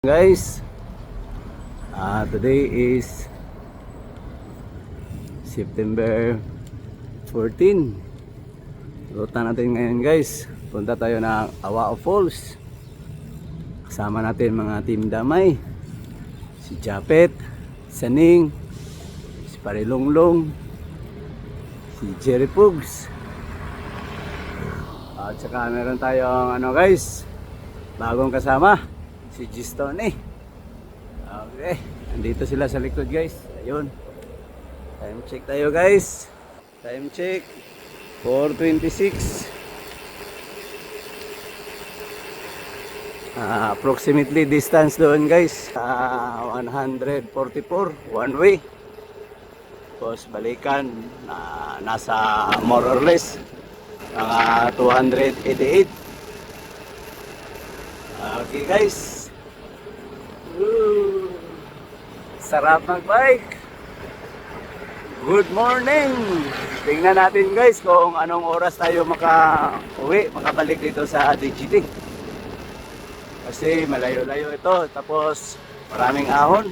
Guys, today is September 14. Ruta natin ngayon guys. Punta tayo ng Awao Falls. Kasama natin mga team Damay. Si Japet, Saning, si Parilonglong, si Jerry Pugs. At saka meron tayong guys, bagong kasama. Si Gistone. Okay, andito sila sa likod guys. Ayun. Time check tayo guys. Time check 4:26. Approximately distance doon guys 144 one way. Tapos balikan nasa more or less 288. Okay guys. Sarap magbike. Good morning. Tingnan natin guys kung anong oras tayo makabalik dito sa DGT. Kasi malayo-layo ito. Tapos maraming ahon.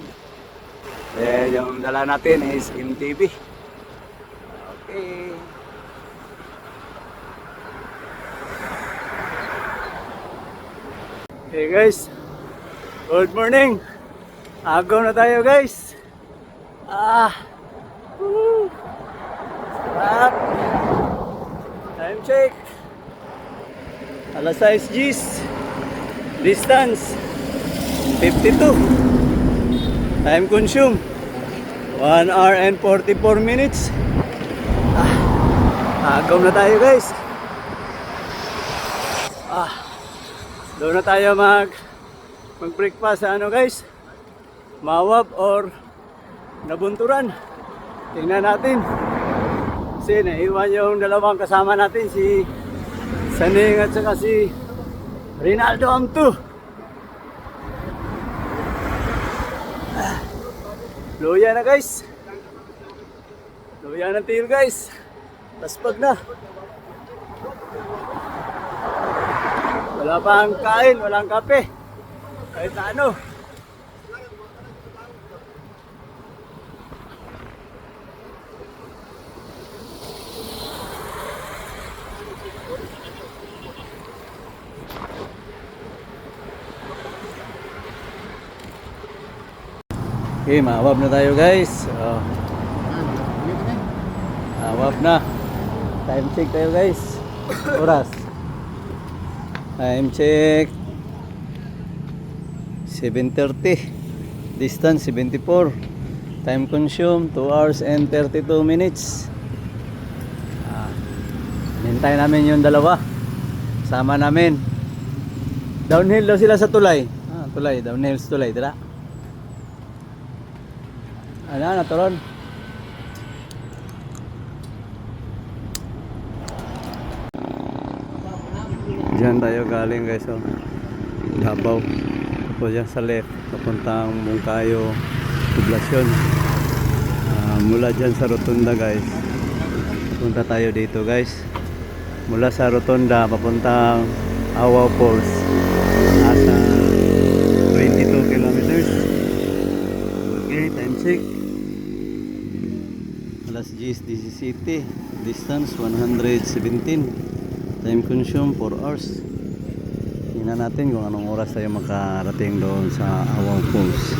Then yung dala natin is MTB. Okay. Okay guys. Good morning. Agaw na tayo guys. Sarap. Time check. Alas 6 Gs. Distance 52. Time consume 1 hour and 44 minutes. Agaw na tayo guys. Doon na tayo mag-breakfast sa guys. Mawab or Nabunturan. Tingnan natin. Kasi naiwan yung dalawang kasama natin, si Saning at saka si Rinaldo Amtu. Luya na guys. Luya ng tail guys. Taspag na. Wala pang kain, walang kape. Kahit na ano. Okay, mawab na tayo guys. Mawab na. Time check tayo guys. Oras. Time check 7:30. Distance 74. Time consume 2 hours and 32 minutes. Hintay namin yung dalawa. Sama namin. Downhill daw sila sa tulay. Tulay, downhill sa tulay, tira. Ano, naturon. Diyan tayo galing guys, Davao. Tapos dyan sa left, papuntang Bungkayo Poblasyon. Mula dyan sa Rotunda guys, punta tayo dito guys. Mula sa Rotunda, papuntang Awao Falls. Nasa 22 kilometers. Okay, time check. Alas 10:17. Distance 117. Time consume 4 hours. Tingnan natin kung anong oras tayo makarating doon sa Awao Falls.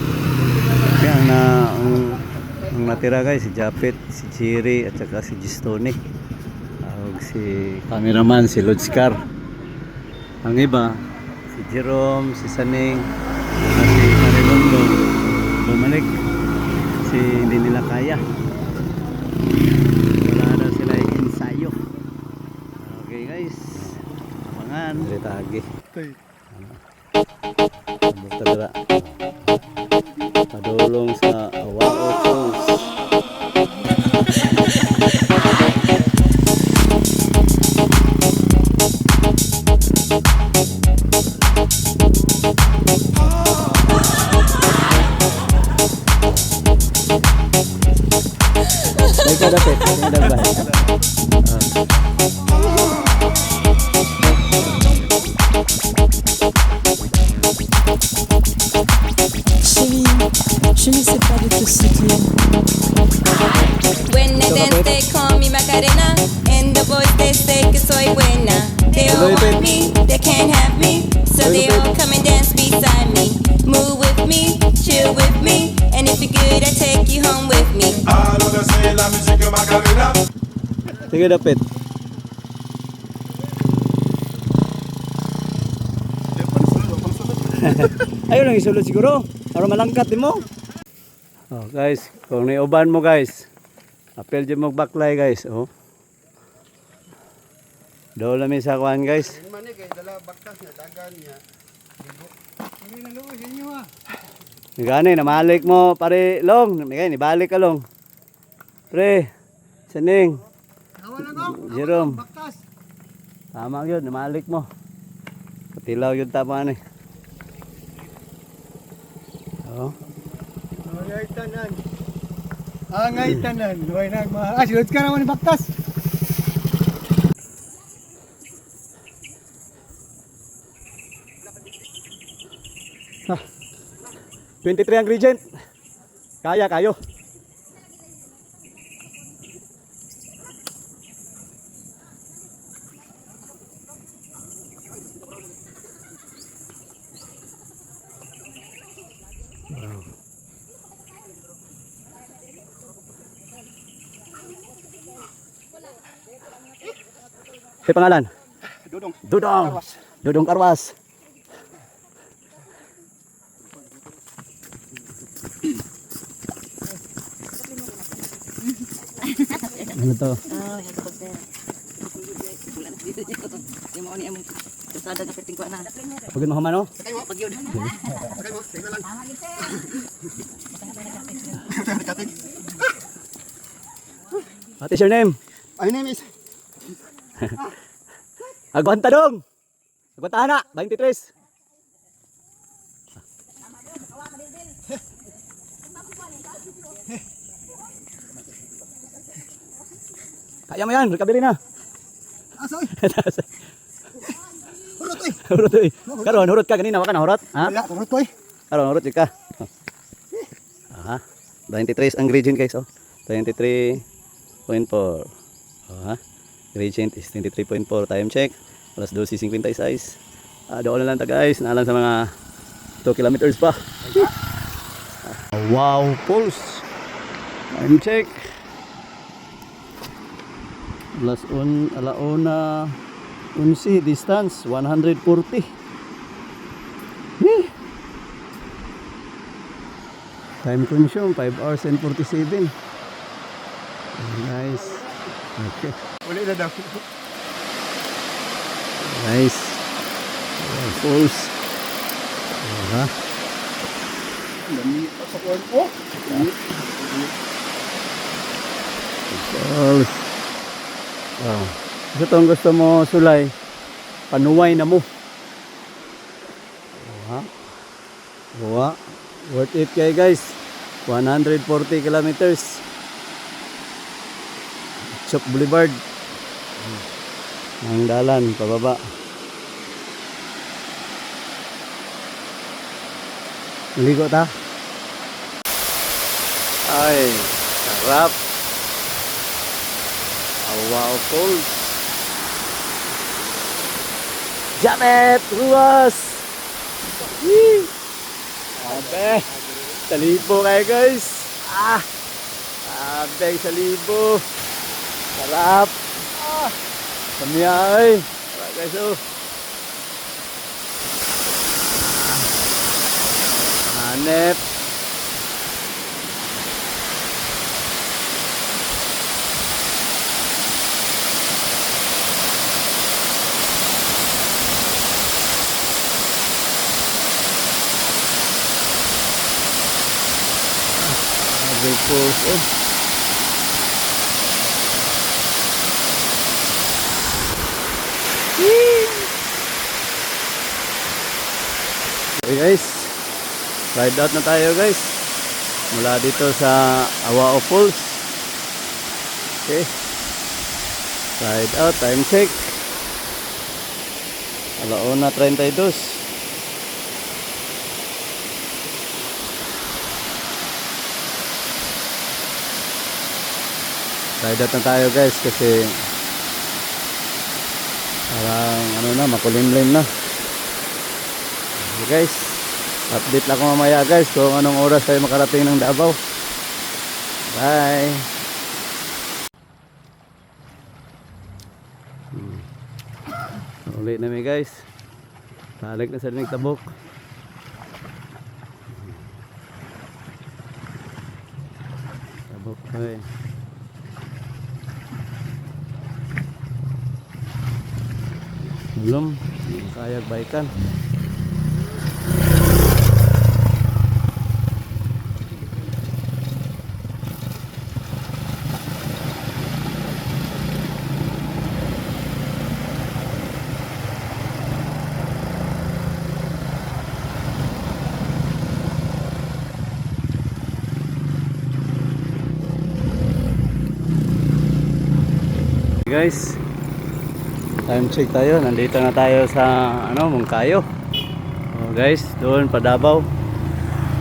Kaya ang natira guys, si Japet, si Jerry at saka si Gistone. Si cameraman, si Lodscar. Ang iba, si Jerome, si Saning, si Parilonglong bumalik kasi hindi nila kaya. Wala daw sila ensayo. Okay guys, abangan. Tagi. Padulong sa Awao Falls. Baik ada pet, ada baik. Je ne sais pas du tout ce qui est. When I dance, they call me Macarena. And the boys, they say que soy buena. They all want me, they can't have me. So they all come and dance beside me. Move with me, chill with me. And if you're good, I take you home with me. Ahora sé la música Macarena. Sige, Dapit. Ayun lang isulod siguro. Para malangkat din mo. Oh, guys, kung niuban mo guys. Apel dyan mo baklay guys. Oh. Daw namin sa kuhan guys. Gani, namalik mo pare long. Gani, balik ka long. Pre, saning. Jerome. Tama yun, namalik mo. Patilaw yun tama ni. Oh. Angay tanan. Angay tanan. Huwag nagmahal. Silod ka naman ni Baktas. Ah, 23 ang regent. Kaya kayo. Ano pangalan? Dudong. Dudong. Dudong Karwas. Ano to? Pagod mo humano? What is your name? My name is... Aguanta dong. Aguanta na, 23. Kaya mo yan, recovery na. Asoy. Hurot eh. Hurot eh. Karon, hurot ka kanina, waka na hurot? Ha? Wala, hurot ko eh. Karon, hurot ka. Aha. 23 ang gradient guys, oh. 23.4. Aha. Gradient is 23.4. Time check. Alas 12:56. Doon na lang ta guys. Naalang sa mga 2 kilometers pa. Wow, pulse. Time check. Alauna 11, distance 140. Time consume 5 hours and 47. Nice. Okay. Uli na daw. Nice. Pulse. Dami pa sa kuwan ko. Pulse. Wow. Ito ang gusto mo sulay. Panuway na mo. Wow. Worth it kay guys. 140 kilometers. Chop Boulevard. Ang dalan pababa. Ligo ta. Ay, sarap. Wow, cold. Jamet, ruas. Abe, salibo kayo guys. Abe, salibo. Sarap. Samiyay. Sarap guys, oh. Hanep. Big pulse, oh. Okay guys, ride out na tayo guys mula dito sa Awao Falls. Okay, ride out, time check 1:32. 1:32 ride out na tayo guys kasi parang ano na, makulimlim na. Okay guys, update lang ko mamaya guys kung anong oras tayo makarating ng Davao. Bye. Ulit na mi guys. Balik na sa Dinig Tabok. Tabok ay. Belum kayak baikan. Guys, time check tayo. Nandito na tayo sa Mungkayo. Oh, guys, doon pa Davao.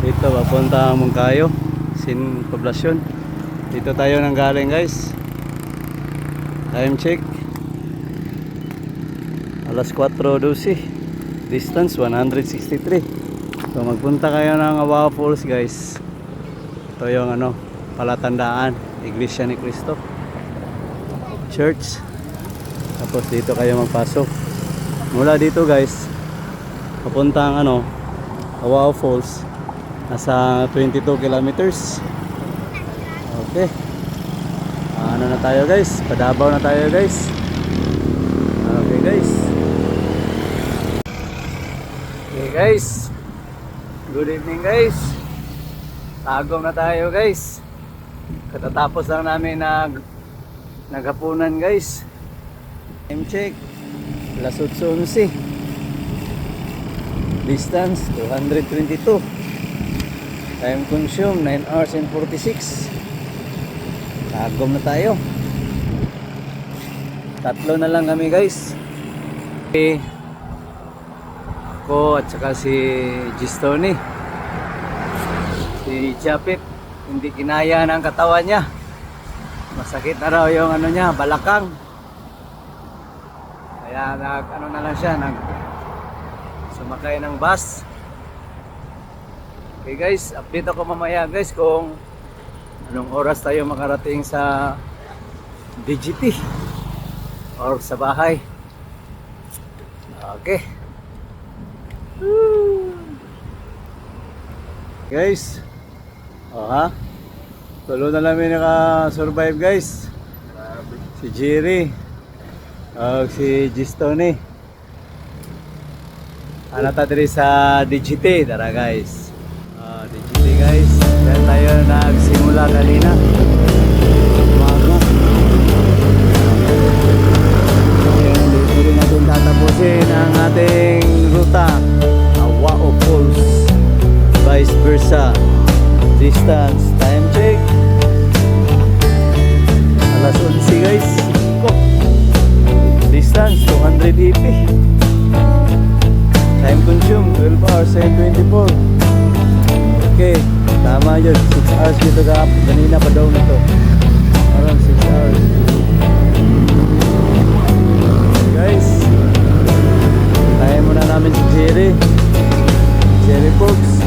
Dito papunta Mungkayo, Sin Poblacion. Dito tayo nang galing guys. Time check alas 4:12. Distance 163. So magpunta kayo ng Awao Falls guys. Ito yung palatandaan, Iglesia ni Cristo Church. Tapos dito kayo magpasok. Mula dito guys, papuntang Awao Falls, nasa 22 kilometers. Okay. Na tayo guys, Padabaw na tayo guys. Okay guys. Okay guys. Good evening guys. Tagom na tayo guys. Katatapos lang namin naghapunan guys. Time check alas 8:11. Distance 222. Time consume 9 hours and 46. Tagom na tayo. Tatlo na lang kami guys. Ako at saka si Gistoni. Si Japit hindi kinaya ng katawan niya. Masakit na raw yung niya, balakang. Kaya na lang siya, sumakay ng bus. Okay guys, update ako mamaya guys kung anong oras tayo makarating sa DGT or sa bahay. Okay. Guys, tulo na namin naka-survive guys. Si Jerry, si Gistoni. Ta diri sa DGT, tara guys. DGT guys, dyan tayo nagsimula kanina. Umaga. Ayan, dito rin natin tatapusin ang ating ruta. Awao Falls, vice versa. Distance, time check alas 11 guys. Distance 280. Time consume 12 hours and 24. Okay, tama yun, 6 hours dito kanina pa daw nito. Around 6 hours guys. Tayo muna namin si Jerry Fox.